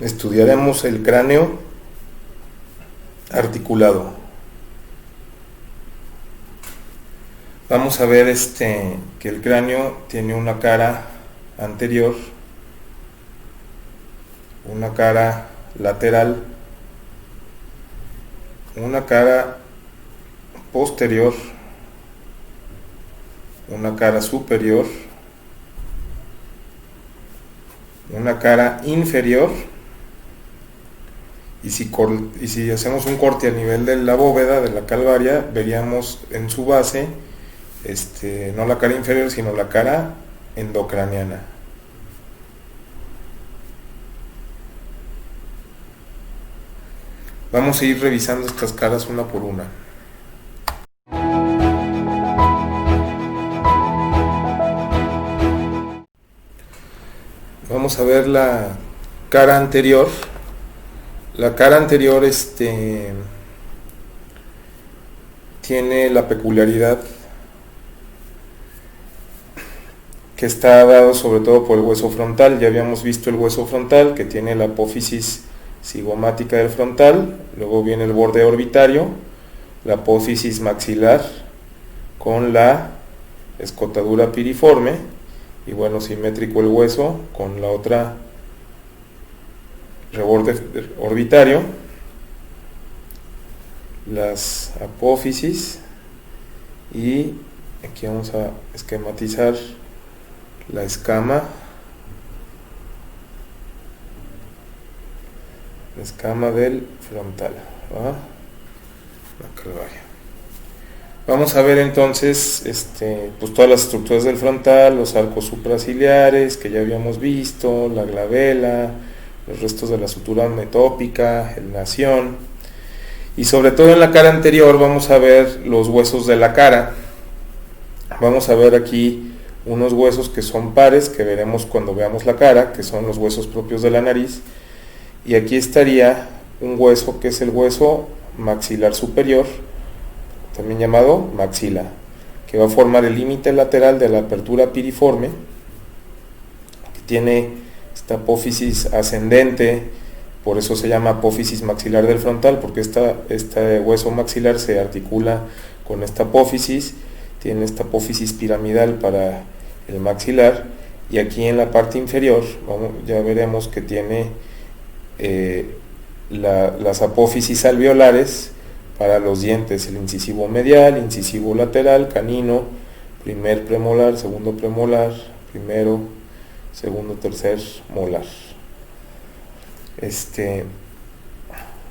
estudiaremos el cráneo articulado. Vamos a ver que el cráneo tiene una cara anterior, una cara lateral, una cara posterior, una cara superior, una cara inferior, y si hacemos un corte a nivel de la bóveda de la calvaria, veríamos en su base no la cara inferior, sino la cara endocraniana. Vamos a ir revisando estas caras una por una. Vamos a ver la cara anterior. La cara anterior tiene la peculiaridad que está dado sobre todo por el hueso frontal. Ya habíamos visto el hueso frontal, que tiene la apófisis cigomática del frontal, luego viene el borde orbitario, la apófisis maxilar con la escotadura piriforme, y bueno, simétrico el hueso con la otra reborde orbitario, las apófisis, y aquí vamos a esquematizar la escama del frontal, la calvaria. Vamos a ver entonces pues todas las estructuras del frontal, los arcos supraciliares que ya habíamos visto, la glabela, los restos de la sutura metópica, el nación, y sobre todo en la cara anterior vamos a ver los huesos de la cara. Vamos a ver aquí unos huesos que son pares, que veremos cuando veamos la cara, que son los huesos propios de la nariz, y aquí estaría un hueso que es el hueso maxilar superior, también llamado maxila, que va a formar el límite lateral de la apertura piriforme, que tiene esta apófisis ascendente, por eso se llama apófisis maxilar del frontal, porque este hueso maxilar se articula con esta apófisis, tiene esta apófisis piramidal para el maxilar, y aquí en la parte inferior ya veremos que tiene las apófisis alveolares para los dientes, el incisivo medial, incisivo lateral, canino, primer premolar, segundo premolar, primero, segundo, tercer molar.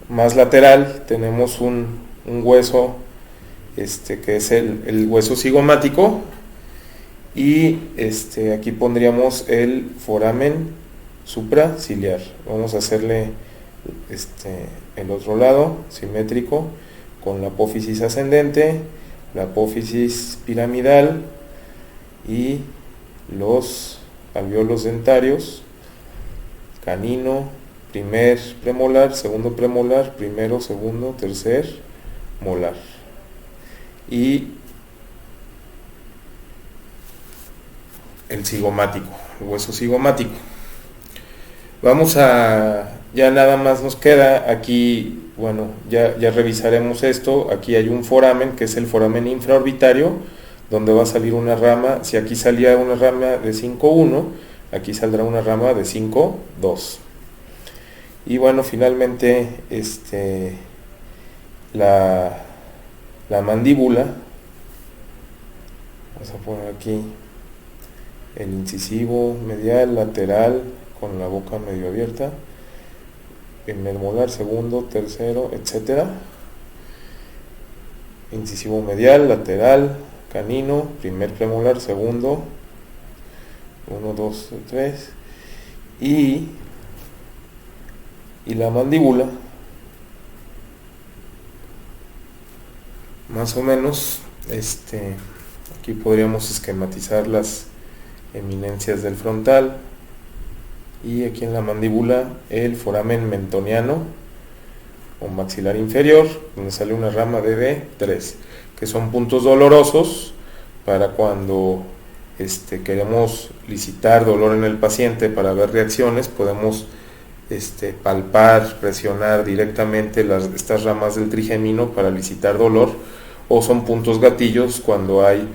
Más lateral tenemos un hueso que es el hueso cigomático, y aquí pondríamos el foramen supraciliar. Vamos a hacerle el otro lado simétrico con la apófisis ascendente, la apófisis piramidal y los alvéolos dentarios, canino, primer premolar, segundo premolar, primero, segundo, tercer molar, y el cigomático, el hueso cigomático. Ya nada más nos queda aquí, bueno, ya revisaremos esto. Aquí hay un foramen, que es el foramen infraorbitario, donde va a salir una rama. Si aquí salía una rama de 5,1, aquí saldrá una rama de 5,2. Y bueno, finalmente la mandíbula, vamos a poner aquí el incisivo medial, lateral, con la boca medio abierta, primer molar, segundo, tercero, etcétera, incisivo medial, lateral, canino, primer premolar, segundo, 1, 2, 3, y la mandíbula, más o menos, aquí podríamos esquematizar las eminencias del frontal, y aquí en la mandíbula el foramen mentoniano o maxilar inferior, donde sale una rama de D3, que son puntos dolorosos para cuando queremos licitar dolor en el paciente para ver reacciones. Podemos palpar, presionar directamente estas ramas del trigémino para elicitar dolor, o son puntos gatillos cuando hay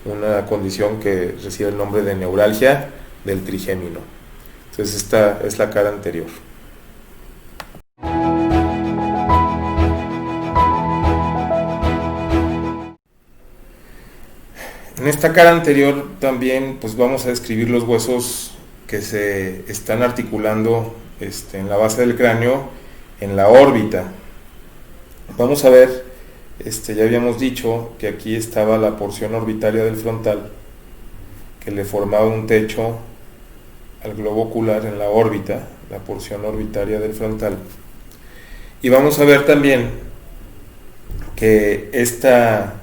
una condición que recibe el nombre de neuralgia del trigémino. Entonces esta es la cara anterior. En esta cara anterior también pues vamos a describir los huesos que se están articulando en la base del cráneo, en la órbita. Vamos a ver, ya habíamos dicho que aquí estaba la porción orbitaria del frontal, que le formaba un techo al globo ocular en la órbita, la porción orbitaria del frontal. Y vamos a ver también que esta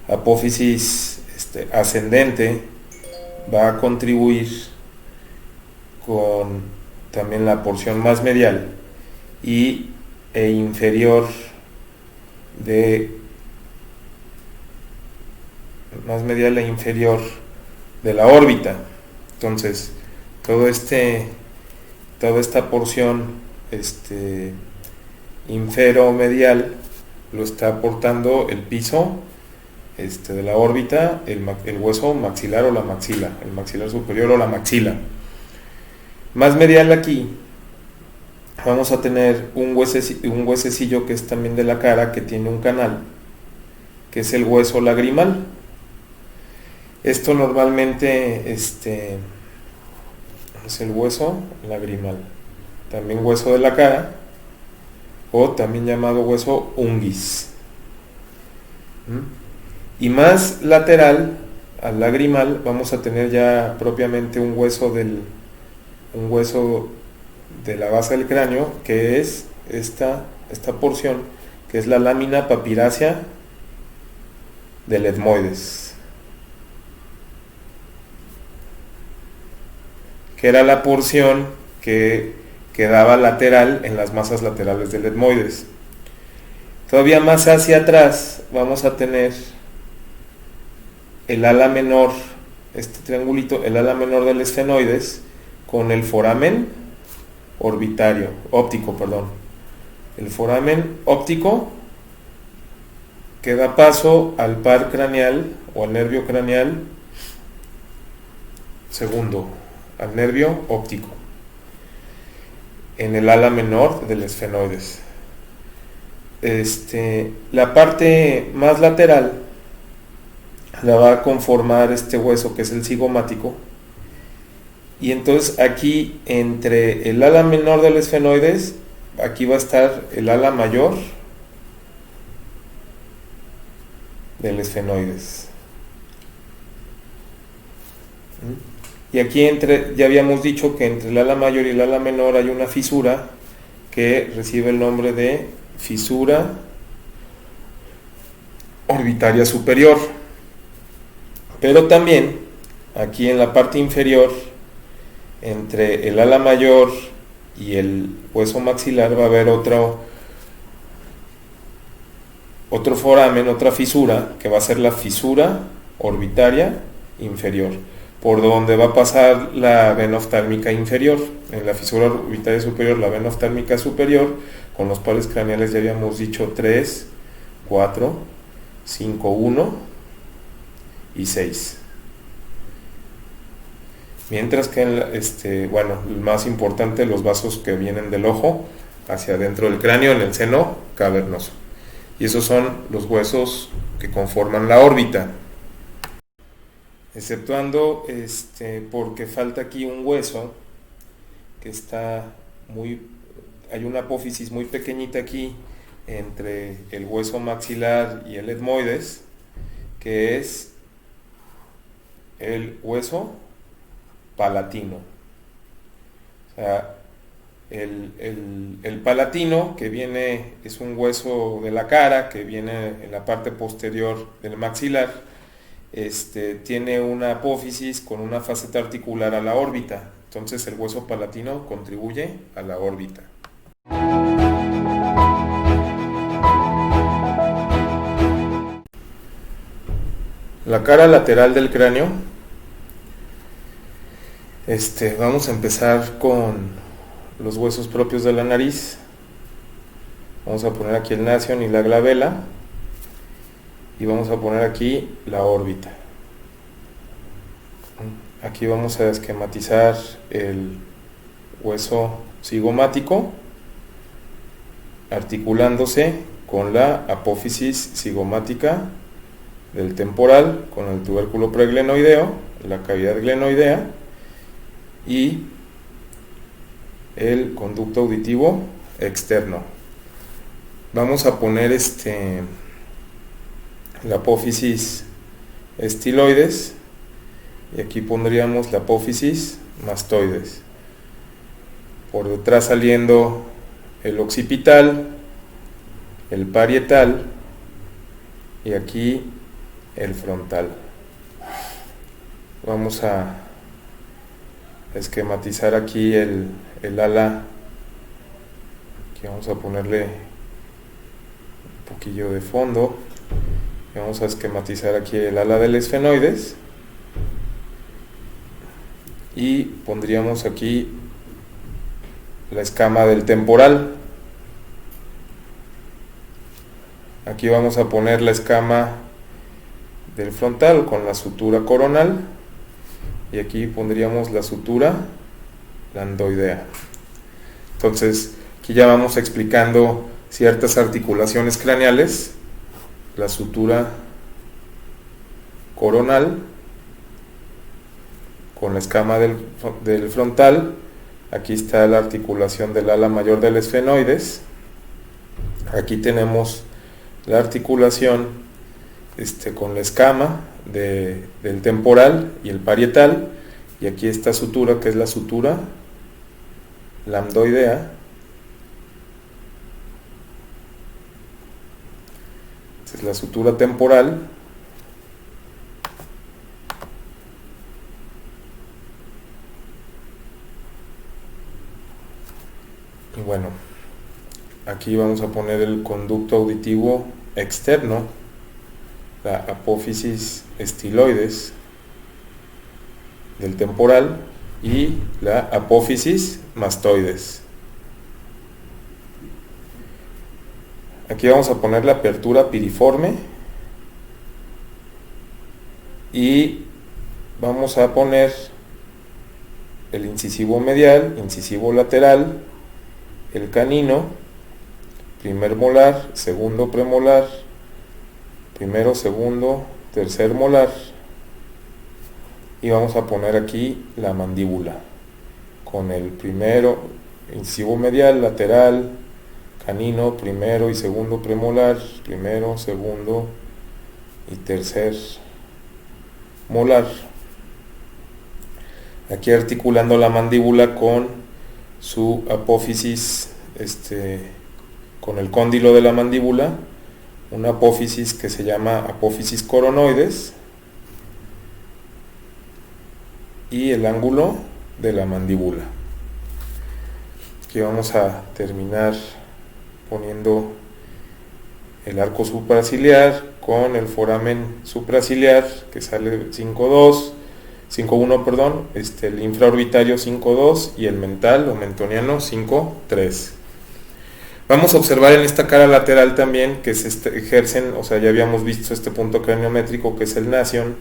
apófisis ascendente va a contribuir con también la porción más medial e inferior de la órbita. Entonces toda esta porción inferomedial lo está aportando el piso de la órbita, el hueso maxilar o la maxila, el maxilar superior o la maxila. Más medial aquí vamos a tener un huesecillo que es también de la cara, que tiene un canal, que es el hueso lagrimal. Esto normalmente es el hueso lagrimal, también hueso de la cara, o también llamado hueso unguis. Y más lateral al lagrimal vamos a tener ya propiamente un hueso de la base del cráneo, que es esta porción, que es la lámina papirácea del etmoides, que era la porción que quedaba lateral en las masas laterales del etmoides. Todavía más hacia atrás vamos a tener el ala menor, este triangulito, el ala menor del esfenoides, con el foramen óptico. El foramen óptico que da paso al par craneal o al nervio craneal segundo, al nervio óptico, en el ala menor del esfenoides. La parte más lateral la va a conformar este hueso, que es el cigomático, y entonces aquí entre el ala menor del esfenoides, aquí va a estar el ala mayor del esfenoides. Y aquí ya habíamos dicho que entre el ala mayor y el ala menor hay una fisura que recibe el nombre de fisura orbitaria superior. Pero también aquí en la parte inferior, entre el ala mayor y el hueso maxilar, va a haber otro foramen, otra fisura, que va a ser la fisura orbitaria inferior, por donde va a pasar la vena oftálmica inferior. En la fisura orbitaria superior, la vena oftálmica superior, con los pares craneales ya habíamos dicho 3, 4, 5, 1 y 6. Mientras que el más importante, los vasos que vienen del ojo hacia adentro del cráneo, en el seno cavernoso. Y esos son los huesos que conforman la órbita. Exceptuando porque falta aquí un hueso que hay una apófisis muy pequeñita aquí entre el hueso maxilar y el etmoides, que es el hueso palatino. O sea, el palatino, que es un hueso de la cara que viene en la parte posterior del maxilar, tiene una apófisis con una faceta articular a la órbita. Entonces el hueso palatino contribuye a la órbita. La cara lateral del cráneo, vamos a empezar con los huesos propios de la nariz. Vamos a poner aquí el nasion y la glabela, y vamos a poner aquí la órbita. Aquí vamos a esquematizar el hueso cigomático, articulándose con la apófisis cigomática del temporal, con el tubérculo preglenoideo, la cavidad glenoidea y el conducto auditivo externo. Vamos a poner la apófisis estiloides, y aquí pondríamos la apófisis mastoides. Por detrás saliendo el occipital, el parietal y aquí el frontal. Vamos a esquematizar aquí el ala. Aquí vamos a ponerle un poquillo de fondo. Y vamos a esquematizar aquí el ala del esfenoides. Y pondríamos aquí la escama del temporal. Aquí vamos a poner la escama del frontal con la sutura coronal, y aquí pondríamos la sutura landoidea. Entonces, aquí ya vamos explicando ciertas articulaciones craneales: la sutura coronal con la escama del frontal. Aquí está la articulación del ala mayor del esfenoides. Aquí tenemos la articulación con la escama del temporal y el parietal, y aquí esta sutura que es la sutura lambdoidea. Esta es la sutura temporal. Y bueno, aquí vamos a poner el conducto auditivo externo, la apófisis estiloides del temporal y la apófisis mastoides. Aquí vamos a poner la apertura piriforme y vamos a poner el incisivo medial, incisivo lateral, el canino, primer molar, segundo premolar, primero, segundo, tercer molar, y vamos a poner aquí la mandíbula con el primero, incisivo medial, lateral, canino, primero y segundo premolar, primero, segundo y tercer molar. Aquí articulando la mandíbula con su apófisis, con el cóndilo de la mandíbula, una apófisis que se llama apófisis coronoides, y el ángulo de la mandíbula. Aquí vamos a terminar poniendo el arco supraciliar con el foramen supraciliar que sale 5.1, perdón, el infraorbitario 5.2 y el mental o mentoniano 5.3. Vamos a observar en esta cara lateral también que se ejercen, o sea, ya habíamos visto este punto craniométrico que es el nasion.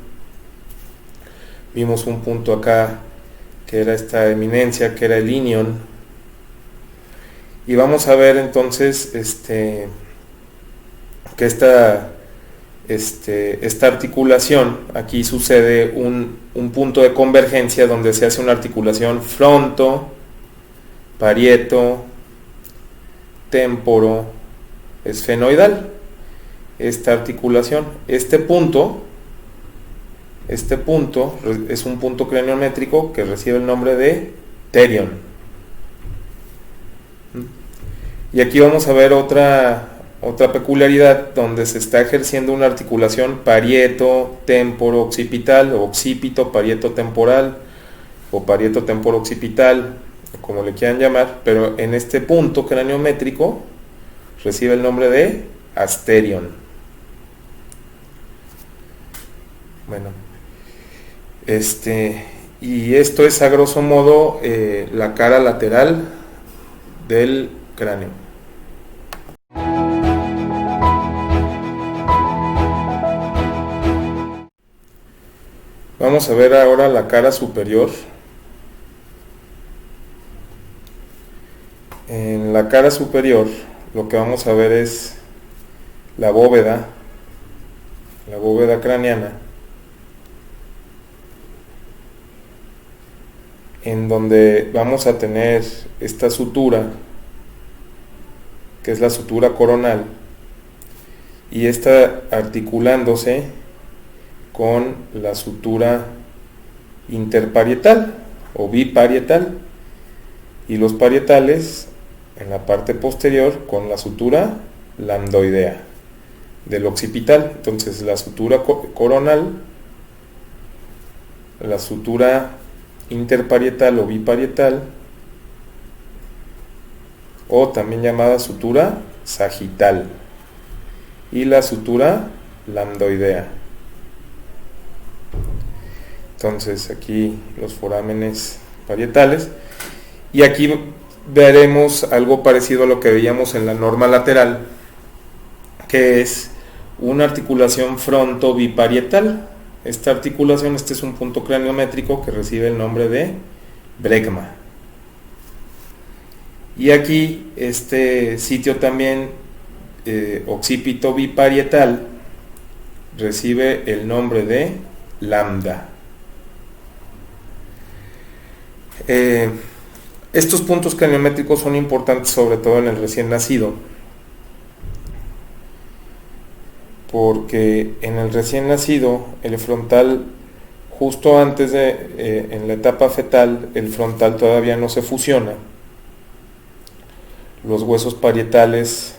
Vimos un punto acá que era esta eminencia, que era el ilion. Y vamos a ver entonces que esta articulación, aquí sucede un punto de convergencia donde se hace una articulación fronto, parieto, temporo, esfenoidal. Esta articulación, este punto es un punto craniométrico que recibe el nombre de terion. Y aquí vamos a ver otra peculiaridad donde se está ejerciendo una articulación parieto, temporo, occipital, o occipito, parieto temporal, o parieto temporo occipital, como le quieran llamar, pero en este punto craniométrico recibe el nombre de asterion. Bueno, y esto es a grosso modo la cara lateral del cráneo. Vamos a ver ahora la cara superior. En la cara superior lo que vamos a ver es la bóveda craneana, en donde vamos a tener esta sutura, que es la sutura coronal, y está articulándose con la sutura interparietal o biparietal, y los parietales en la parte posterior con la sutura lambdoidea del occipital. Entonces la sutura coronal, la sutura interparietal o biparietal, o también llamada sutura sagital, y la sutura lambdoidea. Entonces aquí los forámenes parietales, y aquí veremos algo parecido a lo que veíamos en la norma lateral, que es una articulación frontobiparietal. Esta articulación, este es un punto craniométrico que recibe el nombre de bregma. Y aquí este sitio también, occipito biparietal, recibe el nombre de lambda. Estos puntos craniométricos son importantes sobre todo en el recién nacido, porque en el recién nacido el frontal, justo antes de, en la etapa fetal, el frontal todavía no se fusiona. Los huesos parietales,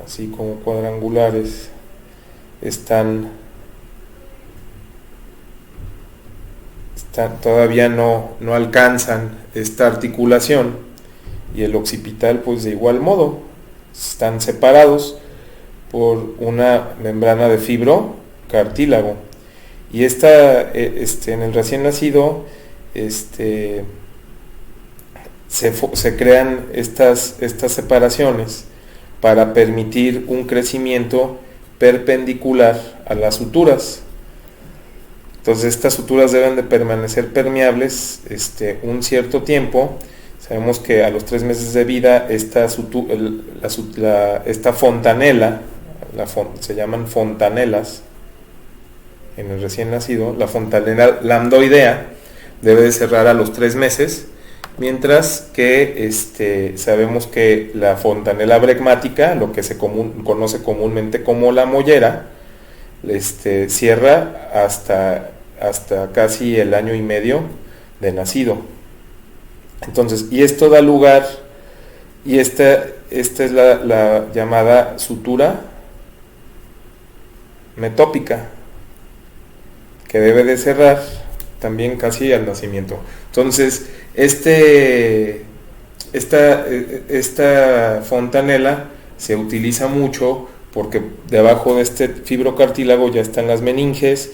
así como cuadrangulares, todavía no alcanzan esta articulación, y el occipital pues de igual modo están separados por una membrana de fibrocartílago, y en el recién nacido se crean estas separaciones para permitir un crecimiento perpendicular a las suturas. Entonces estas suturas deben de permanecer permeables un cierto tiempo. Sabemos que a los 3 meses de vida esta fontanela, se llaman fontanelas en el recién nacido, la fontanela lambdoidea debe de cerrar a los 3 meses, mientras que sabemos que la fontanela bregmática, lo que se conoce comúnmente como la mollera, cierra hasta casi el año y medio de nacido. Entonces, y esto da lugar, y esta es la llamada sutura metópica, que debe de cerrar también casi al nacimiento. Entonces, esta fontanela se utiliza mucho porque debajo de este fibrocartílago ya están las meninges,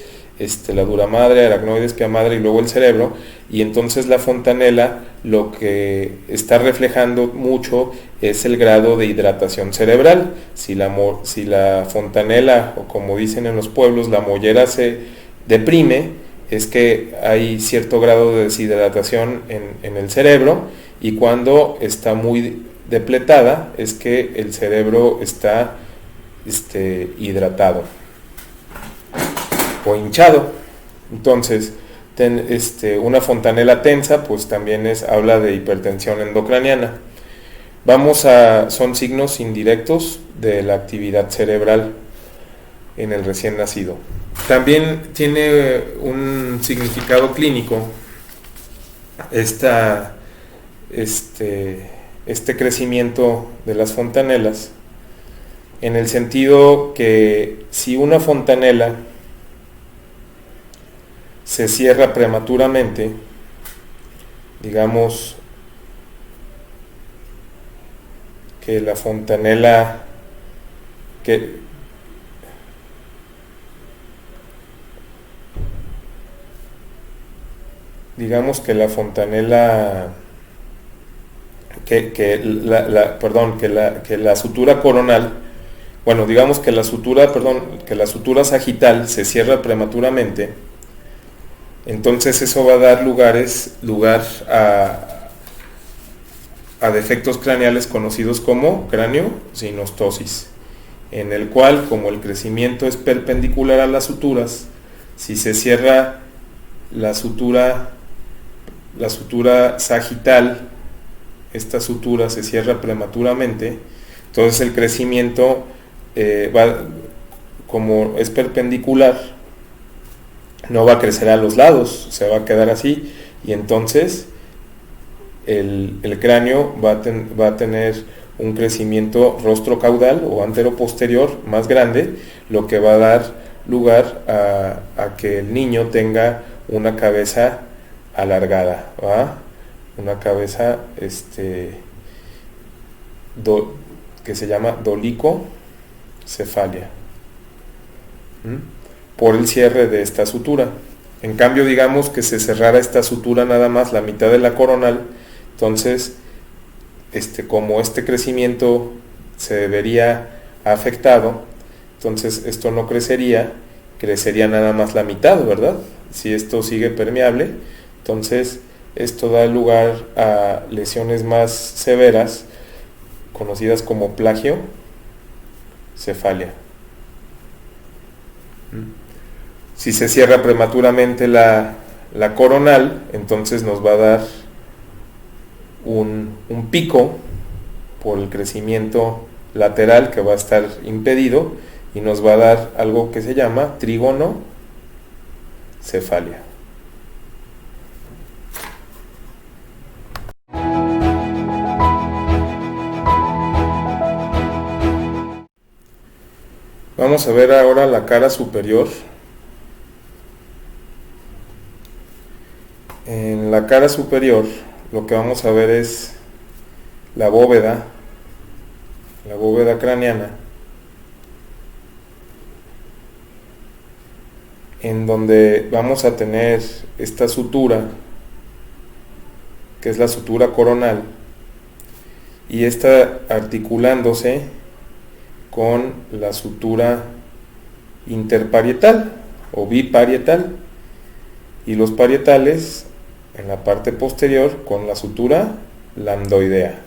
la dura madre, aracnoides, pia madre y luego el cerebro, y entonces la fontanela lo que está reflejando mucho es el grado de hidratación cerebral. Si la fontanela, o como dicen en los pueblos, la mollera se deprime, es que hay cierto grado de deshidratación en el cerebro, y cuando está muy depletada es que el cerebro está hidratado o hinchado. Entonces una fontanela tensa pues también habla de hipertensión endocraniana. Son signos indirectos de la actividad cerebral en el recién nacido. También tiene un significado clínico este crecimiento de las fontanelas, en el sentido que si una fontanela se cierra prematuramente, digamos que la fontanela que la sutura coronal, bueno, digamos que la sutura sagital se cierra prematuramente. Entonces eso va a dar lugar a defectos craneales conocidos como cráneo-sinostosis, en el cual, como el crecimiento es perpendicular a las suturas, si se cierra la sutura sagital, esta sutura se cierra prematuramente, entonces el crecimiento como es perpendicular, no va a crecer a los lados, se va a quedar así, y entonces el cráneo va a tener un crecimiento rostrocaudal o anteroposterior más grande, lo que va a dar lugar a que el niño tenga una cabeza alargada, ¿va? Una cabeza que se llama dolicocefalia, por el cierre de esta sutura. En cambio, digamos que se cerrara esta sutura nada más la mitad de la coronal, entonces como este crecimiento se vería afectado, entonces esto no crecería nada más la mitad, ¿verdad? Si esto sigue permeable, entonces esto da lugar a lesiones más severas, conocidas como plagiocefalia. Si se cierra prematuramente la coronal, entonces nos va a dar un pico por el crecimiento lateral que va a estar impedido, y nos va a dar algo que se llama trigonocefalia. Vamos a ver ahora la cara superior. En la cara superior lo que vamos a ver es la bóveda craneana, en donde vamos a tener esta sutura, que es la sutura coronal, y está articulándose con la sutura interparietal o biparietal, y los parietales en la parte posterior con la sutura lambdoidea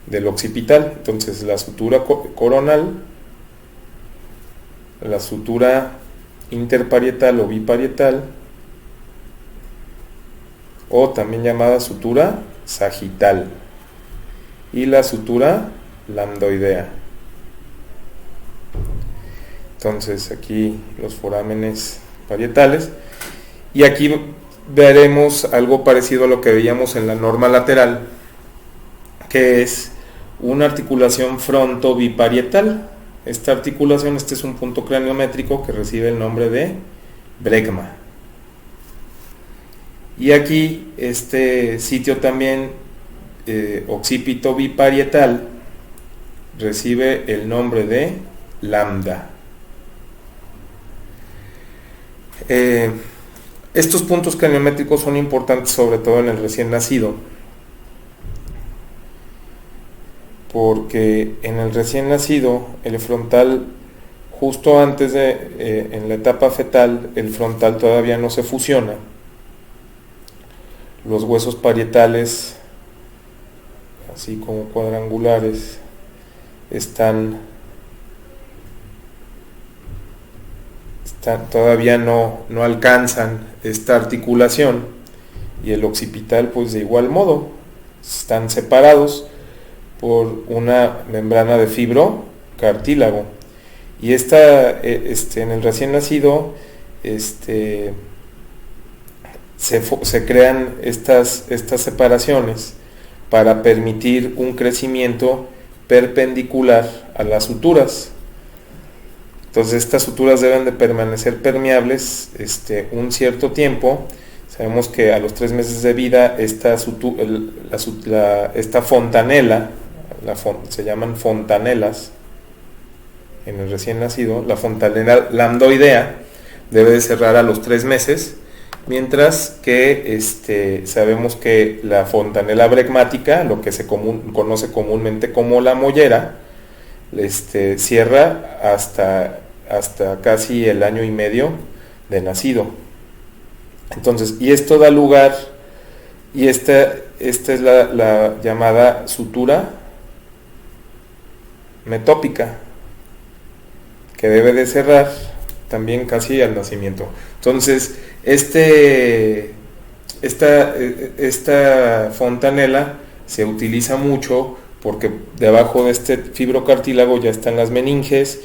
del occipital. Entonces la sutura coronal, la sutura interparietal o biparietal, o también llamada sutura sagital, y la sutura lambdoidea. Entonces aquí los forámenes parietales, y aquí veremos algo parecido a lo que veíamos en la norma lateral, que es una articulación frontobiparietal. Esta articulación, este es un punto craniométrico que recibe el nombre de bregma. Y aquí este sitio también, occipito biparietal, recibe el nombre de lambda. Estos puntos craniométricos son importantes sobre todo en el recién nacido, porque en el recién nacido el frontal, justo antes de, en la etapa fetal, el frontal todavía no se fusiona. Los huesos parietales, así como cuadrangulares, todavía no alcanzan esta articulación, y el occipital pues de igual modo están separados por una membrana de fibrocartílago, y en el recién nacido se crean estas separaciones para permitir un crecimiento perpendicular a las suturas. Entonces estas suturas deben de permanecer permeables un cierto tiempo. Sabemos que a los 3 meses de vida esta fontanela, se llaman fontanelas en el recién nacido, la fontanela lambdoidea debe de cerrar a los 3 meses, mientras que sabemos que la fontanela bregmática, lo que se conoce comúnmente como la mollera, cierra hasta casi el año y medio de nacido. Entonces, y esto da lugar, y esta es la llamada sutura metópica, que debe de cerrar también casi al nacimiento. Entonces, esta fontanela se utiliza mucho porque debajo de este fibrocartílago ya están las meninges,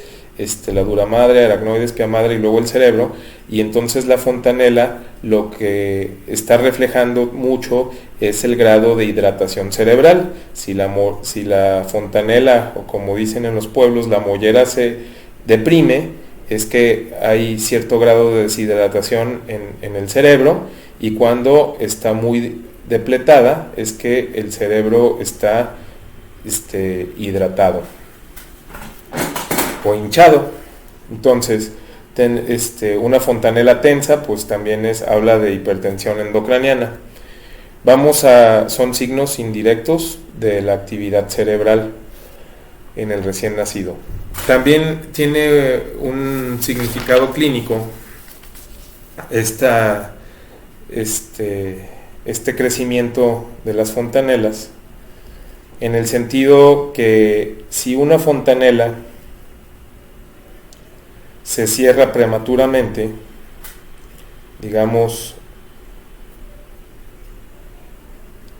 la dura madre, aracnoides, pia madre y luego el cerebro, y entonces la fontanela lo que está reflejando mucho es el grado de hidratación cerebral. Si la fontanela, o como dicen en los pueblos, la mollera se deprime, es que hay cierto grado de deshidratación en el cerebro, y cuando está muy depletada es que el cerebro está hidratado o hinchado. Entonces, una fontanela tensa pues también habla de hipertensión endocraniana. Son signos indirectos de la actividad cerebral en el recién nacido. También tiene un significado clínico este crecimiento de las fontanelas, en el sentido que si una fontanela se cierra prematuramente, digamos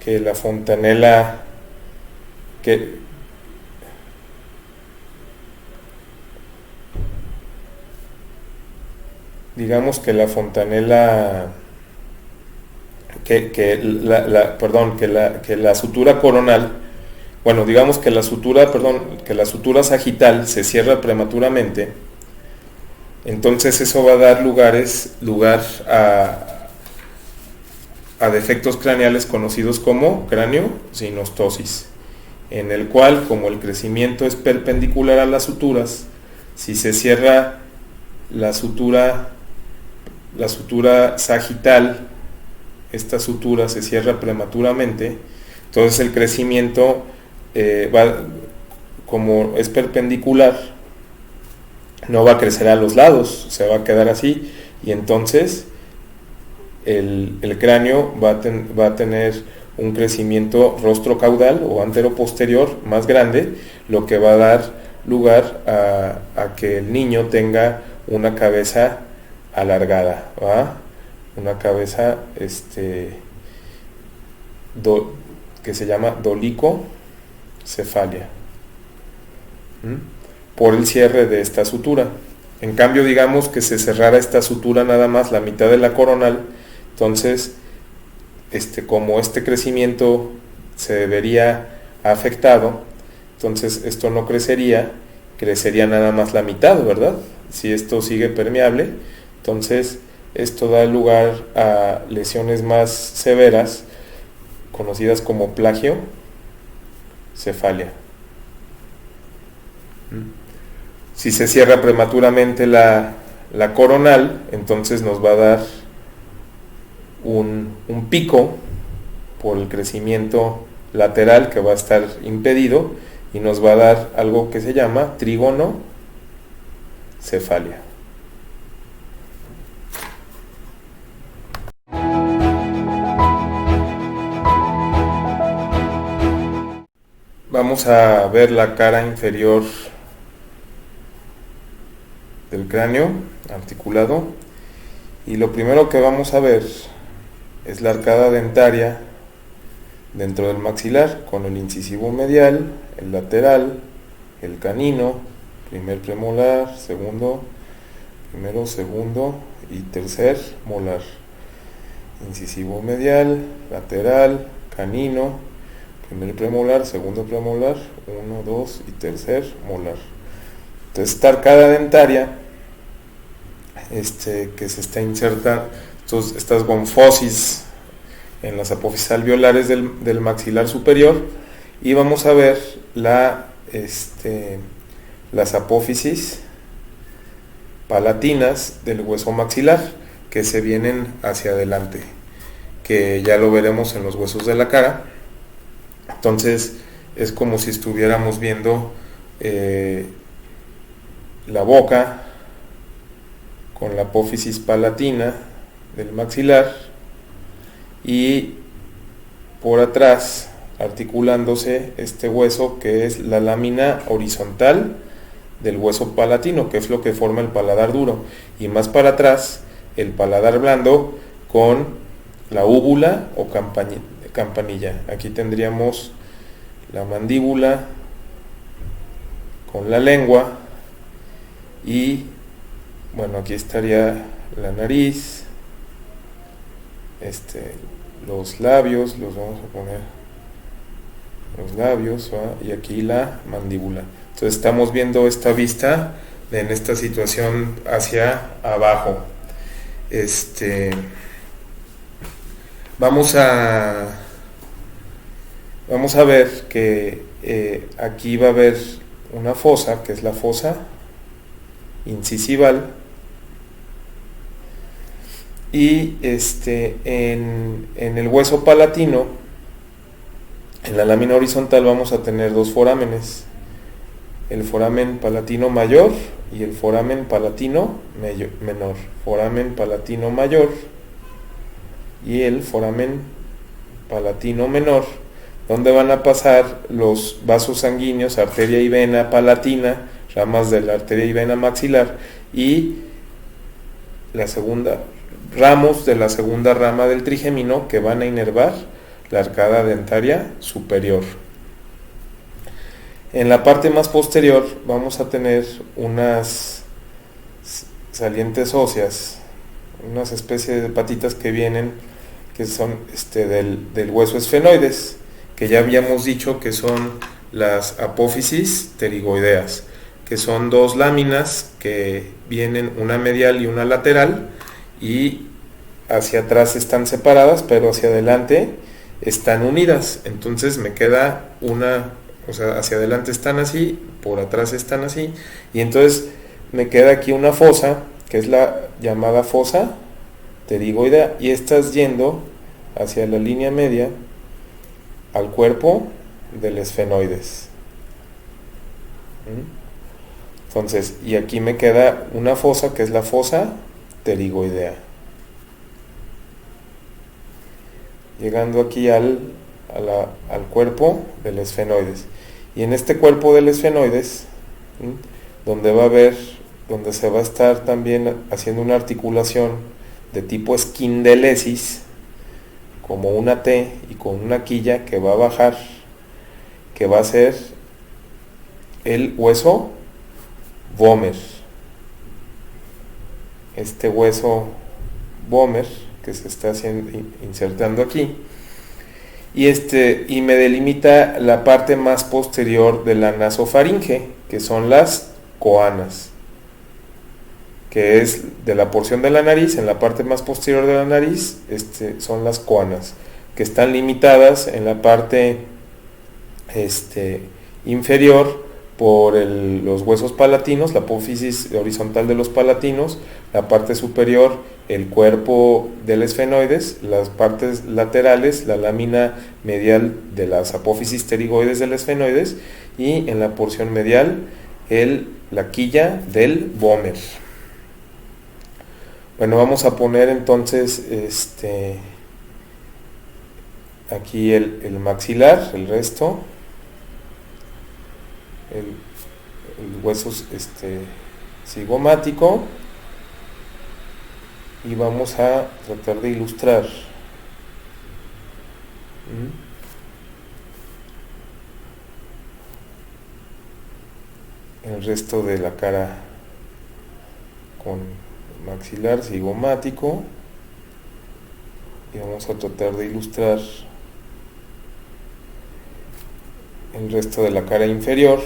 que la fontanela que la sutura coronal, bueno, digamos que la sutura sagital se cierra prematuramente, entonces eso va a dar lugar a defectos craneales conocidos como cráneo-sinostosis, en el cual, como el crecimiento es perpendicular a las suturas, si se cierra la sutura sagital, esta sutura se cierra prematuramente, entonces el crecimiento como es perpendicular, no va a crecer a los lados, se va a quedar así, y entonces el cráneo va a tener un crecimiento rostrocaudal o anteroposterior más grande, lo que va a dar lugar a que el niño tenga una cabeza alargada, ¿va? Una cabeza que se llama dolicocefalia, por el cierre de esta sutura. En cambio, digamos que se cerrara esta sutura nada más la mitad de la coronal, entonces como este crecimiento se vería afectado, entonces esto no crecería nada más la mitad, ¿verdad? Si esto sigue permeable, entonces esto da lugar a lesiones más severas conocidas como plagiocefalia. Si se cierra prematuramente la coronal, entonces nos va a dar un pico por el crecimiento lateral que va a estar impedido, y nos va a dar algo que se llama trigonocefalia. Vamos a ver la cara inferior del cráneo articulado, y lo primero que vamos a ver es la arcada dentaria dentro del maxilar, con el incisivo medial, el lateral, el canino, primer premolar, primero, segundo y tercer molar. Incisivo medial, lateral, canino, primer premolar, segundo premolar, 1, 2 y tercer molar. Entonces, esta arcada dentaria que se está insertando, estas gonfosis en las apófisis alveolares del maxilar superior, y vamos a ver las apófisis palatinas del hueso maxilar. que se vienen hacia adelante, que ya lo veremos en los huesos de la cara. Entonces es como si estuviéramos viendo la boca con la apófisis palatina del maxilar y por atrás articulándose este hueso que es la lámina horizontal del hueso palatino, que es lo que forma el paladar duro, y más para atrás el paladar blando con la úvula o campanilla. Aquí tendríamos la mandíbula con la lengua y bueno, aquí estaría la nariz, los labios, los vamos a poner los labios, ¿va? Y aquí la mandíbula. Entonces estamos viendo esta vista en esta situación hacia abajo. Vamos a ver que aquí va a haber una fosa, que es la fosa incisival, y en el hueso palatino, en la lámina horizontal, vamos a tener dos forámenes, el foramen palatino mayor y el foramen palatino menor, foramen palatino mayor y el foramen palatino menor, donde van a pasar los vasos sanguíneos, arteria y vena palatina, ramas de la arteria y vena maxilar, y ramos de la segunda rama del trigémino que van a inervar la arcada dentaria superior. En la parte más posterior vamos a tener unas salientes óseas, unas especies de patitas que vienen, que son del hueso esfenoides, que ya habíamos dicho que son las apófisis pterigoideas, que son dos láminas que vienen, una medial y una lateral, y hacia atrás están separadas, pero hacia adelante están unidas. Entonces me queda hacia adelante están así, por atrás están así, y entonces me queda aquí una fosa, que es la llamada fosa pterigoidea, y estás yendo hacia la línea media al cuerpo del esfenoides. Entonces, y aquí me queda una fosa, que es la fosa pterigoidea, llegando aquí al cuerpo del esfenoides. Y en este cuerpo del esfenoides, donde se va a estar también haciendo una articulación de tipo esquindelesis, como una T y con una quilla que va a bajar, que va a ser el hueso vomer. Este hueso vomer que se está insertando aquí, y me delimita la parte más posterior de la nasofaringe, que son las coanas, que es de la porción de la nariz. En la parte más posterior de la nariz son las coanas, que están limitadas en la parte inferior por los huesos palatinos, la apófisis horizontal de los palatinos, la parte superior, el cuerpo del esfenoides, las partes laterales, la lámina medial de las apófisis pterigoides del esfenoides, y en la porción medial, la quilla del vomer. Bueno, vamos a poner entonces aquí el maxilar, el resto, el hueso cigomático, y vamos a tratar de ilustrar el resto de la cara con maxilar cigomático, y vamos a tratar de ilustrar el resto de la cara inferior.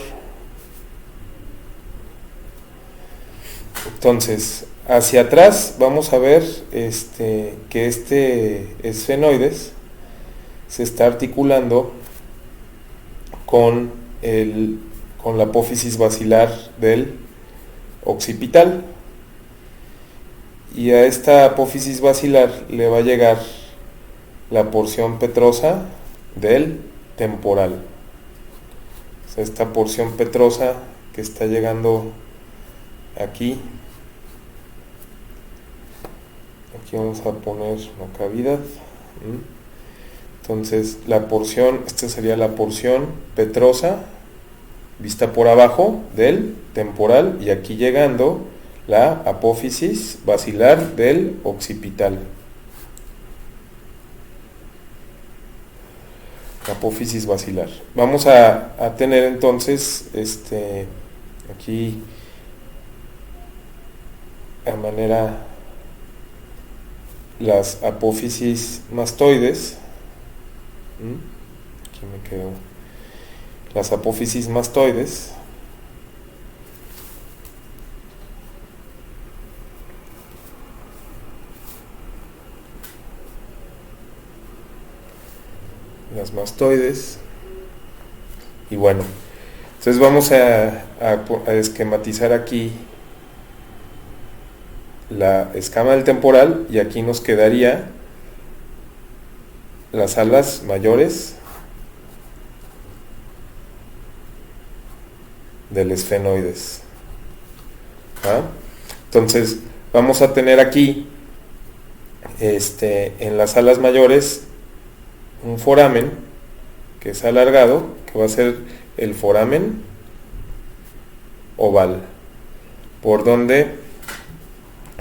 Entonces, hacia atrás vamos a ver que este esfenoides se está articulando con la apófisis basilar del occipital, y a esta apófisis basilar le va a llegar la porción petrosa del temporal. O sea, esta porción petrosa que está llegando aquí vamos a poner la cavidad. Entonces la porción, esta sería la porción petrosa vista por abajo del temporal, y aquí llegando la apófisis basilar del occipital. Apófisis basilar. Vamos a tener entonces aquí a manera las apófisis mastoides. Aquí me quedo. Las apófisis mastoides. Las mastoides. Y bueno, entonces vamos a esquematizar aquí la escama del temporal, y aquí nos quedaría las alas mayores del esfenoides. Entonces vamos a tener aquí en las alas mayores un foramen que es alargado, que va a ser el foramen oval, por donde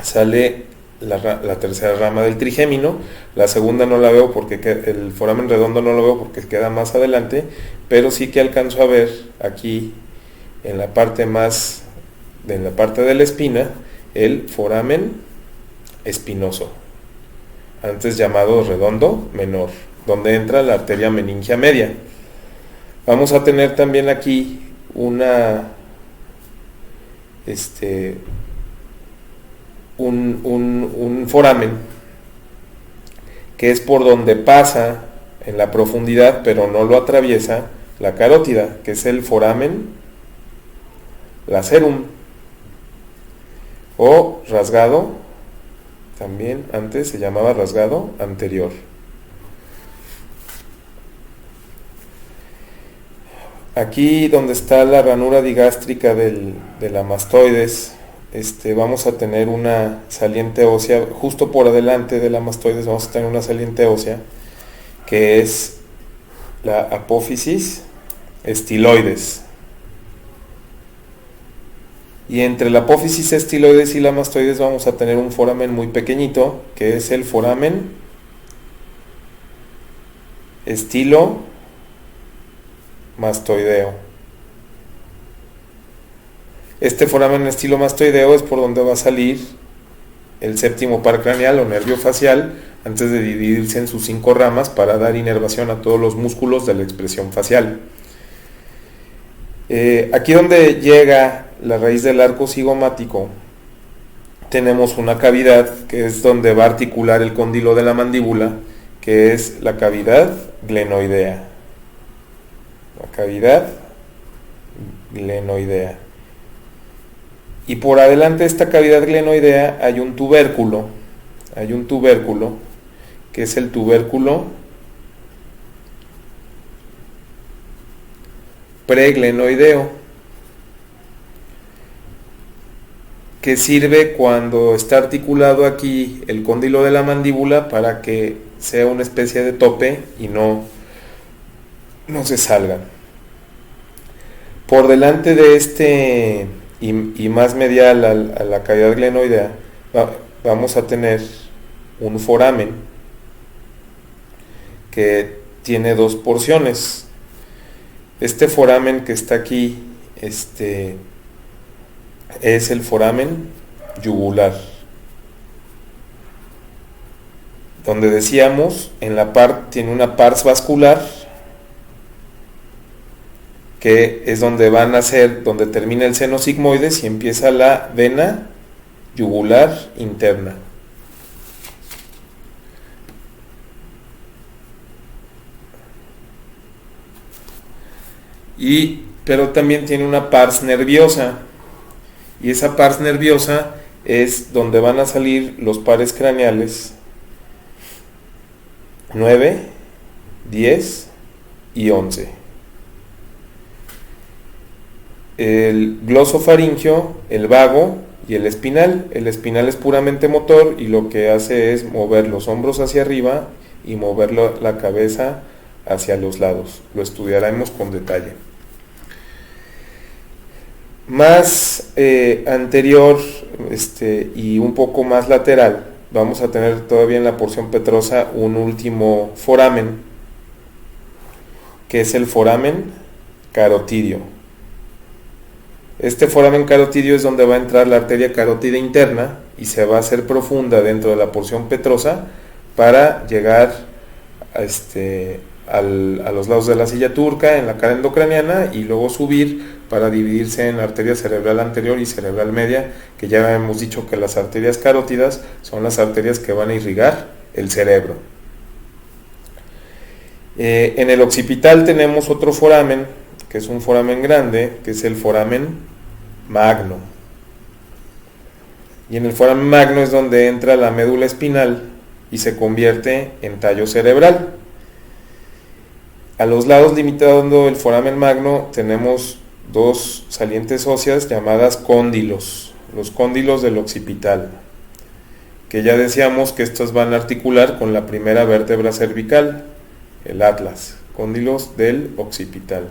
sale la tercera rama del trigémino. La segunda no la veo porque el foramen redondo no lo veo porque queda más adelante, pero sí que alcanzo a ver aquí en la parte de la espina el foramen espinoso, antes llamado redondo menor, donde entra la arteria meningia media. Vamos a tener también aquí un foramen que es por donde pasa en la profundidad, pero no lo atraviesa, la carótida, que es el foramen lacerum, o rasgado, también antes se llamaba rasgado anterior. Aquí donde está la ranura digástrica de la mastoides, vamos a tener una saliente ósea, justo por adelante de la mastoides vamos a tener una saliente ósea, que es la apófisis estiloides. Y entre la apófisis estiloides y la mastoides vamos a tener un foramen muy pequeñito, que es el foramen estilomastoideo. Este foramen estilomastoideo es por donde va a salir el séptimo par craneal o nervio facial, antes de dividirse en sus 5 ramas para dar inervación a todos los músculos de la expresión facial. Aquí donde llega la raíz del arco cigomático, tenemos una cavidad que es donde va a articular el cóndilo de la mandíbula, que es la cavidad glenoidea. La cavidad glenoidea. Y por adelante de esta cavidad glenoidea hay un tubérculo que es el tubérculo preglenoideo, que sirve cuando está articulado aquí el cóndilo de la mandíbula para que sea una especie de tope y no se salgan. Por delante de y más medial a la cavidad glenoidea vamos a tener un foramen que tiene 2 porciones. Este foramen que está aquí es el foramen yugular, donde decíamos en la tiene una pars vascular, que es donde donde termina el seno sigmoides y empieza la vena yugular interna. Pero también tiene una pars nerviosa, y esa pars nerviosa es donde van a salir los pares craneales 9, 10 y 11. El glosofaringio, el vago y el espinal. El espinal es puramente motor y lo que hace es mover los hombros hacia arriba y mover la cabeza hacia los lados. Lo estudiaremos con detalle. Más anterior y un poco más lateral, vamos a tener todavía en la porción petrosa un último foramen, que es el foramen carotidio. Este foramen carotidio es donde va a entrar la arteria carótida interna y se va a hacer profunda dentro de la porción petrosa para llegar a los lados de la silla turca, en la cara endocraniana, y luego subir para dividirse en arteria cerebral anterior y cerebral media, que ya hemos dicho que las arterias carótidas son las arterias que van a irrigar el cerebro. En el occipital tenemos otro foramen, que es un foramen grande, que es el foramen magno. Y en el foramen magno es donde entra la médula espinal y se convierte en tallo cerebral. A los lados, limitando el foramen magno, tenemos dos salientes óseas llamadas cóndilos, los cóndilos del occipital, que ya decíamos que estos van a articular con la primera vértebra cervical, el atlas, cóndilos del occipital.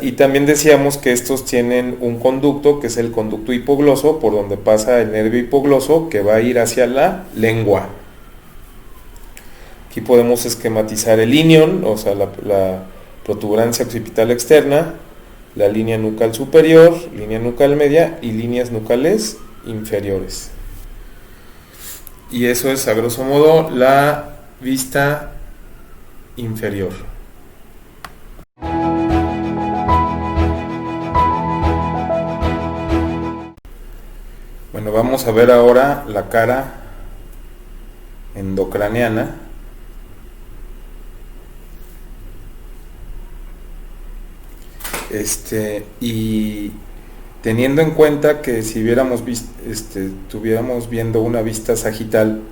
Y también decíamos que estos tienen un conducto, que es el conducto hipogloso, por donde pasa el nervio hipogloso, que va a ir hacia la lengua. Aquí podemos esquematizar el ilion, o sea, la protuberancia occipital externa, la línea nucal superior, línea nucal media y líneas nucales inferiores. Y eso es, a grosso modo, la vista inferior. Bueno, vamos a ver ahora la cara endocraniana. Y teniendo en cuenta que si estuviéramos viendo una vista sagital,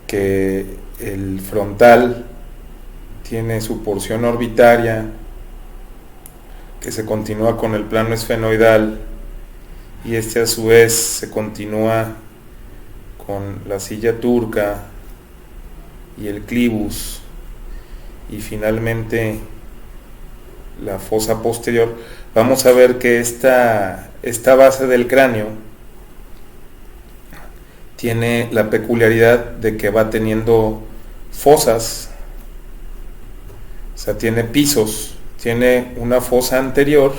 que el frontal tiene su porción orbitaria que se continúa con el plano esfenoidal, y a su vez se continúa con la silla turca y el clivus, y finalmente la fosa posterior. Vamos a ver que esta base del cráneo tiene la peculiaridad de que va teniendo fosas, o sea, tiene pisos, tiene una fosa anterior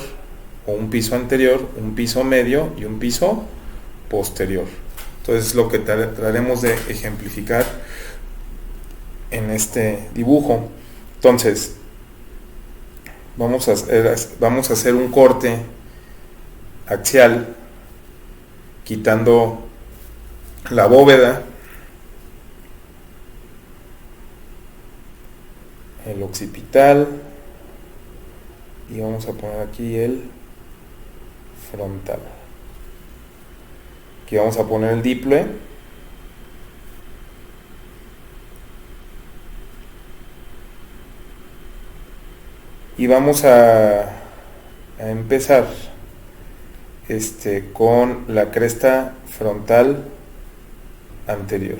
o un piso anterior, un piso medio y un piso posterior. Entonces es lo que trataremos de ejemplificar en este dibujo. Entonces vamos a hacer un corte axial, quitando la bóveda, el occipital, y vamos a poner aquí el frontal. Aquí vamos a poner el díploe. Y vamos a empezar con la cresta frontal anterior.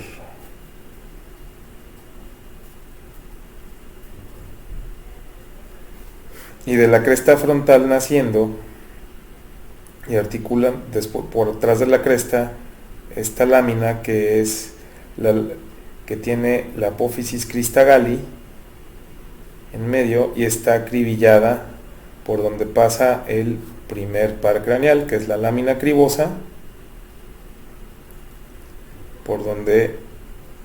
Y de la cresta frontal naciendo y articula después, por detrás de la cresta, esta lámina que tiene la apófisis crista galli en medio y está acribillada por donde pasa el primer par craneal, que es la lámina cribosa, por donde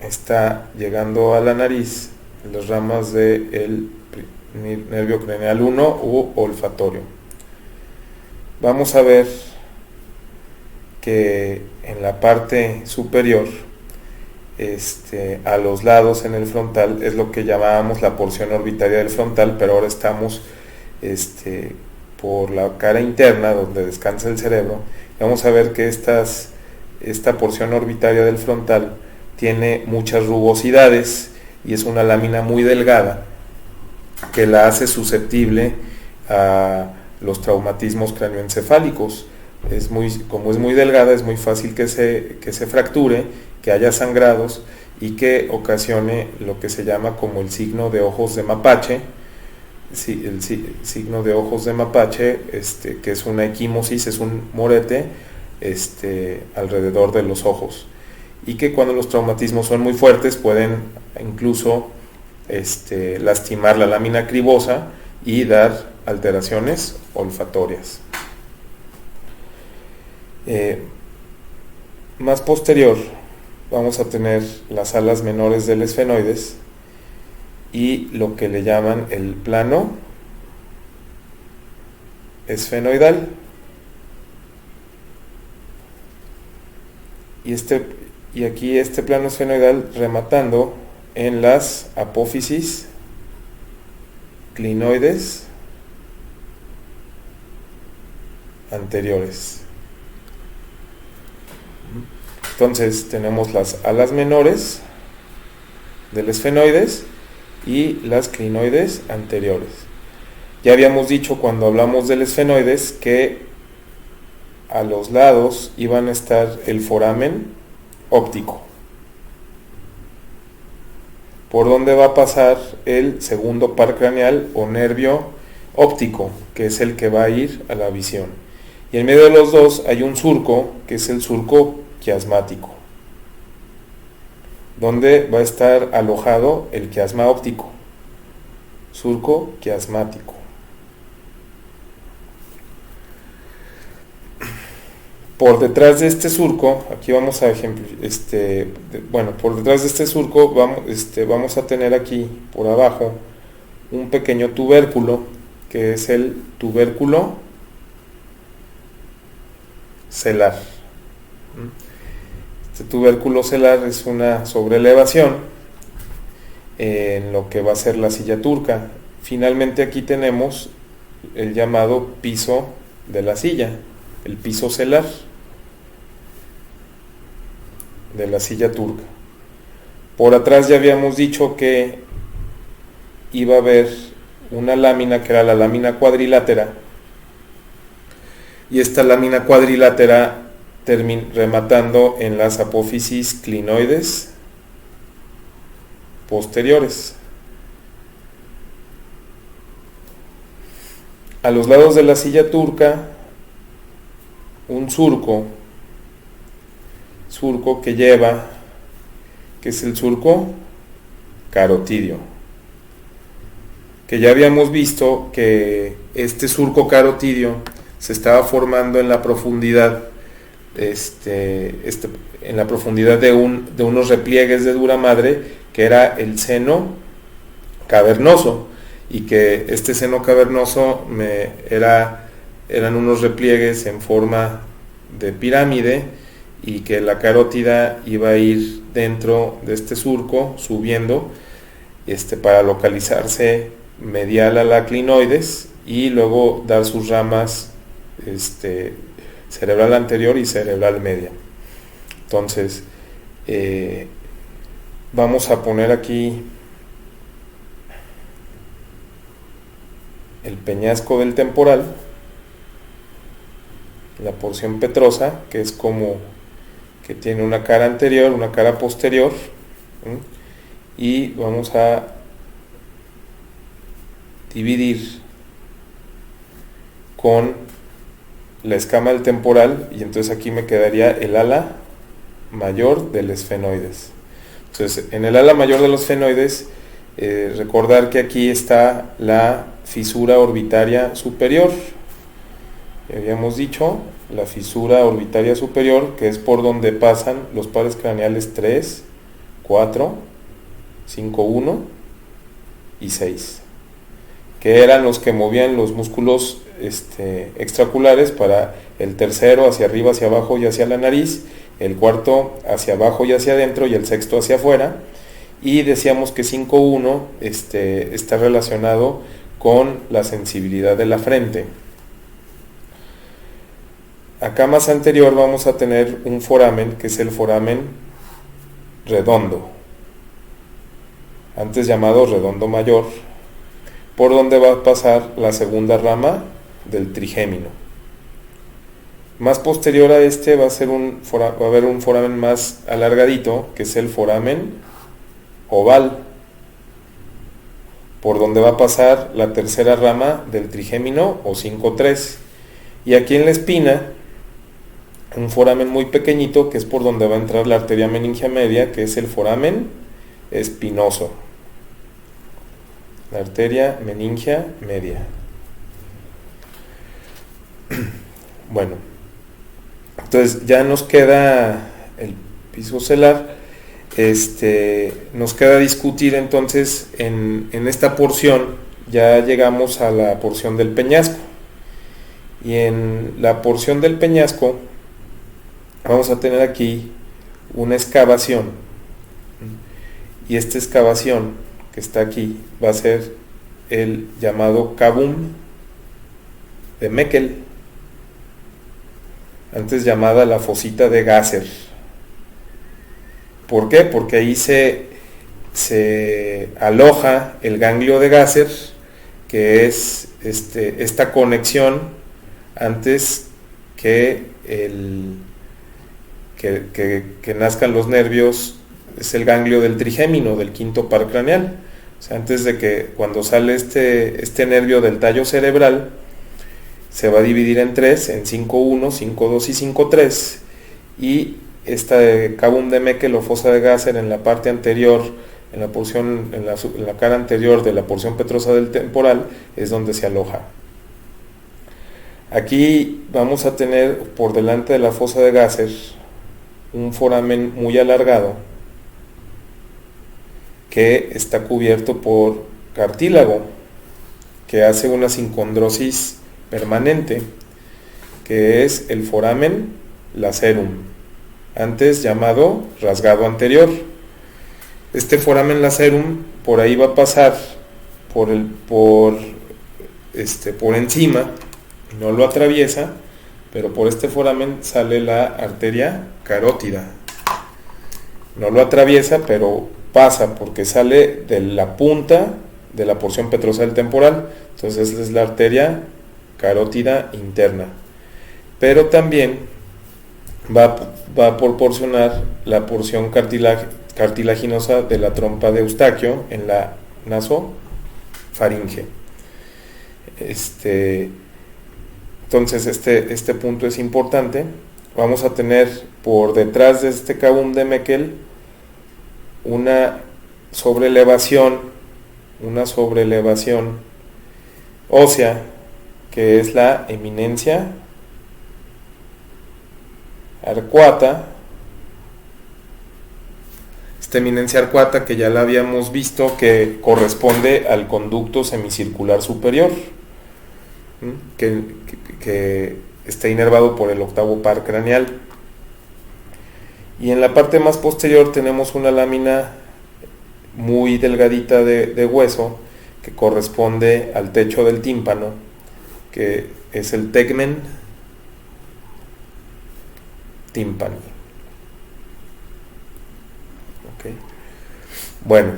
está llegando a la nariz las ramas del nervio craneal 1 u olfatorio. Vamos a ver que en la parte superior, a los lados en el frontal, es lo que llamábamos la porción orbitaria del frontal, pero ahora estamos por la cara interna donde descansa el cerebro, vamos a ver que esta porción orbitaria del frontal tiene muchas rugosidades y es una lámina muy delgada que la hace susceptible a los traumatismos cranioencefálicos. Como es muy delgada, es muy fácil que se fracture, que haya sangrados y que ocasione lo que se llama como el signo de ojos de mapache. El signo de ojos de mapache, que es una equimosis, es un morete alrededor de los ojos, y que cuando los traumatismos son muy fuertes pueden incluso lastimar la lámina cribosa y dar alteraciones olfatorias. Más posterior vamos a tener las alas menores del esfenoides y lo que le llaman el plano esfenoidal. Y aquí este plano esfenoidal rematando en las apófisis clinoides anteriores. Entonces tenemos las alas menores del esfenoides y las clinoides anteriores. Ya habíamos dicho cuando hablamos del esfenoides que a los lados iban a estar el foramen óptico, por donde va a pasar el segundo par craneal o nervio óptico, que es el que va a ir a la visión. Y en medio de los dos hay un surco, que es el surco quiasmático, donde va a estar alojado el quiasma óptico, surco quiasmático. Por detrás de este surco, aquí vamos a por detrás de este surco vamos a tener aquí por abajo un pequeño tubérculo, que es el tubérculo celar. Este tubérculo celar es una sobreelevación en lo que va a ser la silla turca. Finalmente aquí tenemos el llamado piso de la silla, el piso celar de la silla turca. Por atrás ya habíamos dicho que iba a haber una lámina que era la lámina cuadrilátera, y esta lámina cuadrilátera rematando en las apófisis clinoides posteriores. A los lados de la silla turca un surco que es el surco carotidio, que ya habíamos visto que este surco carotidio se estaba formando en la profundidad en la profundidad de unos repliegues de dura madre, que era el seno cavernoso, y que este seno cavernoso eran unos repliegues en forma de pirámide, y que la carótida iba a ir dentro de este surco subiendo para localizarse medial a la clinoides y luego dar sus ramas cerebral anterior y cerebral media. Entonces vamos a poner aquí el peñasco del temporal, la porción petrosa, que es como que tiene una cara anterior, una cara posterior, y vamos a dividir con la escama del temporal, y entonces aquí me quedaría el ala mayor del esfenoides. Entonces, en el ala mayor de los esfenoides, recordar que aquí está la fisura orbitaria superior. Habíamos dicho la fisura orbitaria superior, que es por donde pasan los pares craneales 3, 4, 5, 1 y 6, que eran los que movían los músculos extraoculares para el tercero hacia arriba, hacia abajo y hacia la nariz, el cuarto hacia abajo y hacia adentro, y el sexto hacia afuera. Y decíamos que 5-1 está relacionado con la sensibilidad de la frente. acá más anterior vamos a tener un foramen, que es el foramen redondo, antes llamado redondo mayor, por donde va a pasar la segunda rama del trigémino. Más posterior a este va a haber un foramen más alargadito, que es el foramen oval, por donde va a pasar la tercera rama del trigémino o 5-3. Y aquí en la espina, un foramen muy pequeñito, que es por donde va a entrar la arteria meningia media, que es el foramen espinoso. La arteria meningia media. Bueno, entonces ya nos queda el piso celar. Nos queda discutir entonces en esta porción. Ya llegamos a la porción del peñasco, y en la porción del peñasco vamos a tener aquí una excavación, y esta excavación que está aquí va a ser el llamado Cavum de Meckel, antes llamada la fosita de Gasser. ¿Por qué? Porque ahí se aloja el ganglio de Gasser, que es esta conexión antes que nazcan los nervios. Es el ganglio del trigémino, del quinto par craneal. O sea, antes de que, cuando sale este nervio del tallo cerebral, se va a dividir en tres, en 5-1, 5-2 y 5-3, y esta Cavum de Meckel o fosa de Gasser en la parte anterior, en la cara anterior de la porción petrosa del temporal, es donde se aloja. Aquí vamos a tener por delante de la fosa de Gasser un foramen muy alargado, que está cubierto por cartílago, que hace una sincondrosis permanente, que es el foramen lacerum, antes llamado rasgado anterior. Este foramen lacerum por ahí va a pasar por encima, no lo atraviesa, pero por este foramen sale la arteria carótida. No lo atraviesa, pero pasa, porque sale de la punta de la porción petrosa del temporal. Entonces es la arteria carótida interna. Pero también va a proporcionar la porción cartilaginosa de la trompa de Eustaquio en la nasofaringe. Entonces este punto es importante. Vamos a tener por detrás de este Cavum de Meckel una sobrelevación ósea, que es la eminencia arcuata. Esta eminencia arcuata, que ya la habíamos visto, que corresponde al conducto semicircular superior, que está inervado por el octavo par craneal. Y en la parte más posterior tenemos una lámina muy delgadita de hueso, que corresponde al techo del tímpano, que es el tegmen tímpani. Okay. Bueno,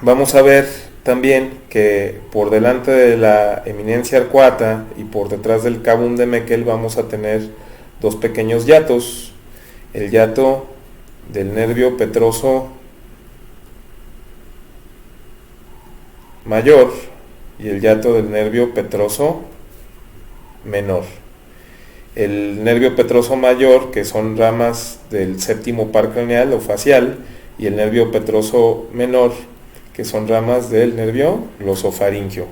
vamos a ver también que por delante de la eminencia arcuata y por detrás del Cavum de Meckel vamos a tener dos pequeños hiatos: el hiato del nervio petroso mayor y el hiato del nervio petroso menor. El nervio petroso mayor, que son ramas del séptimo par craneal o facial, y el nervio petroso menor, que son ramas del nervio glosofaringio.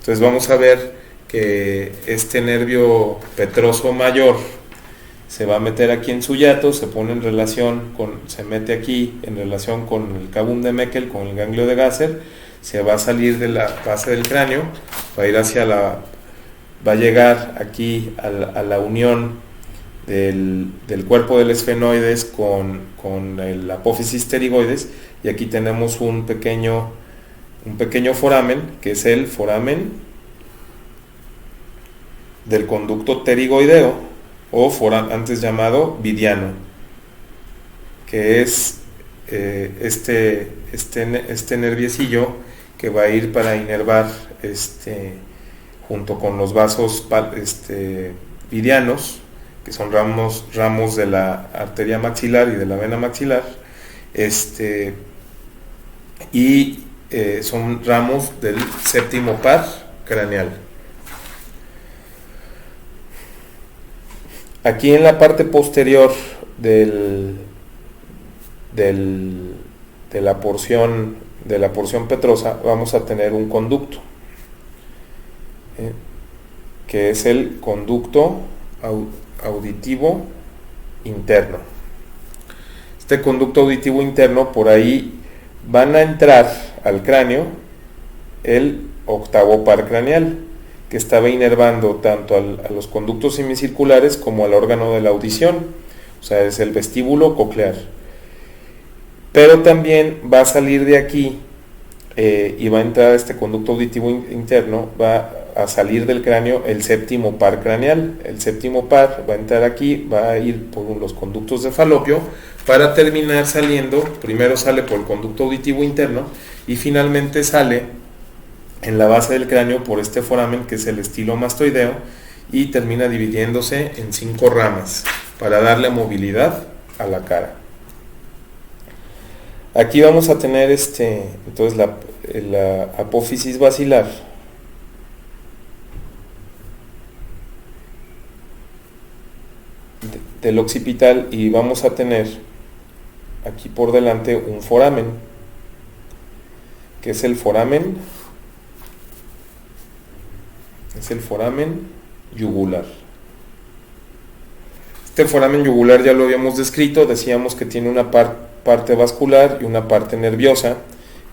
Entonces vamos a ver que este nervio petroso mayor se va a meter aquí en su hiato, se mete aquí en relación con el Cavum de Meckel, con el ganglio de Gasser, se va a salir de la base del cráneo, va a ir va a llegar aquí a la unión del cuerpo del esfenoides con el apófisis pterigoides, y aquí tenemos un pequeño foramen, que es el foramen del conducto pterigoideo, o antes llamado vidiano, que es este nerviecillo que va a ir para inervar junto con los vasos vidianos, que son ramos de la arteria maxilar y de la vena maxilar, son ramos del séptimo par craneal. Aquí en la parte posterior de la porción petrosa vamos a tener un conducto, que es el conducto auditivo interno. Este conducto auditivo interno, por ahí van a entrar al cráneo el octavo par craneal, que estaba inervando tanto a los conductos semicirculares como al órgano de la audición, o sea, es el vestíbulo coclear. Pero también va a salir de aquí y va a entrar a este conducto auditivo interno, va a salir del cráneo el séptimo par craneal. El séptimo par va a entrar aquí, va a ir por los conductos de falopio para terminar saliendo, primero sale por el conducto auditivo interno y finalmente sale en la base del cráneo por este foramen, que es el estilomastoideo, y termina dividiéndose en 5 ramas para darle movilidad a la cara. Aquí vamos a tener entonces la apófisis basilar, del occipital, y vamos a tener aquí por delante un foramen, que es el foramen yugular. Este foramen yugular ya lo habíamos descrito, decíamos que tiene una parte vascular y una parte nerviosa,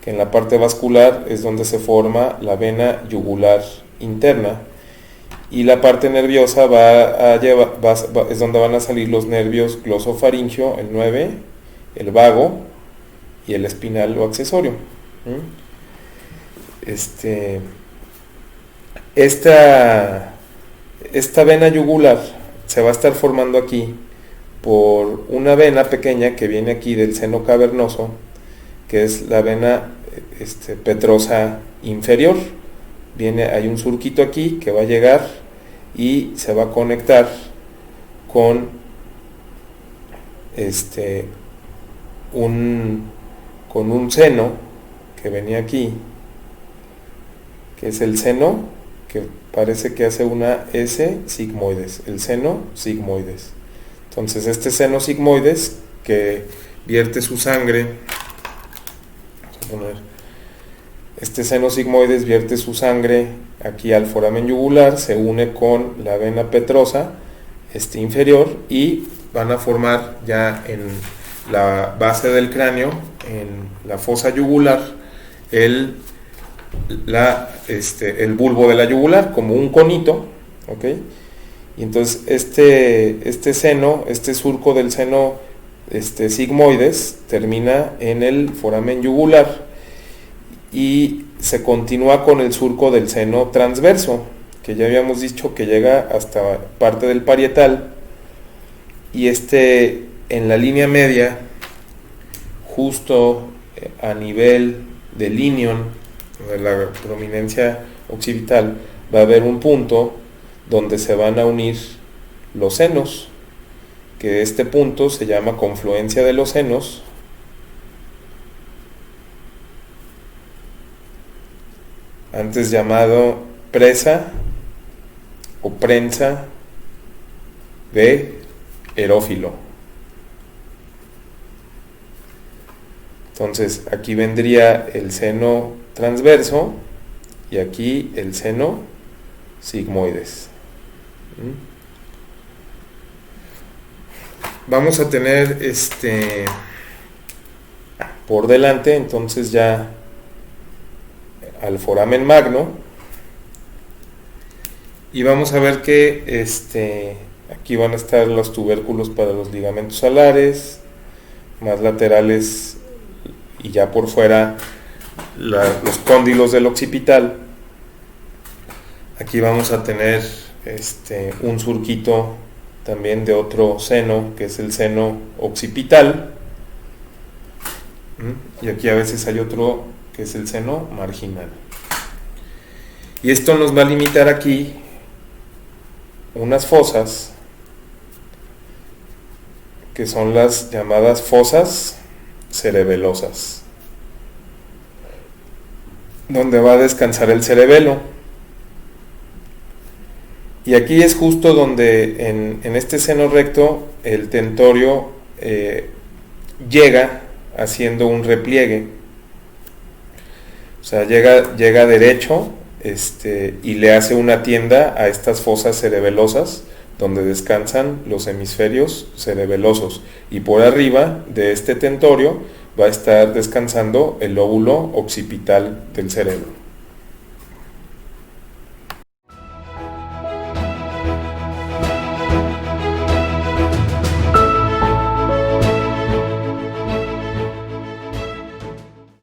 que en la parte vascular es donde se forma la vena yugular interna, y la parte nerviosa es donde van a salir los nervios glosofaringio, el 9, el vago y el espinal o accesorio. Esta vena yugular se va a estar formando aquí por una vena pequeña que viene aquí del seno cavernoso, que es la vena petrosa inferior. Hay un surquito aquí que va a llegar y se va a conectar con un seno que venía aquí, que es el seno, que parece que hace una S sigmoides, el seno sigmoides. Entonces este seno sigmoides, que vierte su sangre, este seno sigmoides vierte su sangre aquí al foramen yugular, se une con la vena petrosa inferior, y van a formar ya en la base del cráneo, en la fosa yugular, el bulbo de la yugular, como un conito, ¿ok? Y entonces este seno, este surco del seno sigmoides, termina en el foramen yugular y se continúa con el surco del seno transverso, que ya habíamos dicho que llega hasta parte del parietal, y en la línea media, justo a nivel del ilion, de la prominencia occipital, va a haber un punto donde se van a unir los senos, que este punto se llama confluencia de los senos, antes llamado presa o prensa de erófilo. Entonces aquí vendría el seno transverso y aquí el seno sigmoides. Vamos a tener por delante entonces ya al foramen magno, y vamos a ver que aquí van a estar los tubérculos para los ligamentos alares, más laterales, y ya por fuera los cóndilos del occipital. Aquí vamos a tener un surquito también de otro seno, que es el seno occipital. Y aquí a veces hay otro que es el seno marginal. Y esto nos va a limitar aquí unas fosas que son las llamadas fosas cerebelosas, donde va a descansar el cerebelo. Y aquí es justo donde en este seno recto el tentorio llega haciendo un repliegue. O sea, llega derecho y le hace una tienda a estas fosas cerebelosas donde descansan los hemisferios cerebelosos, y por arriba de este tentorio va a estar descansando el lóbulo occipital del cerebro.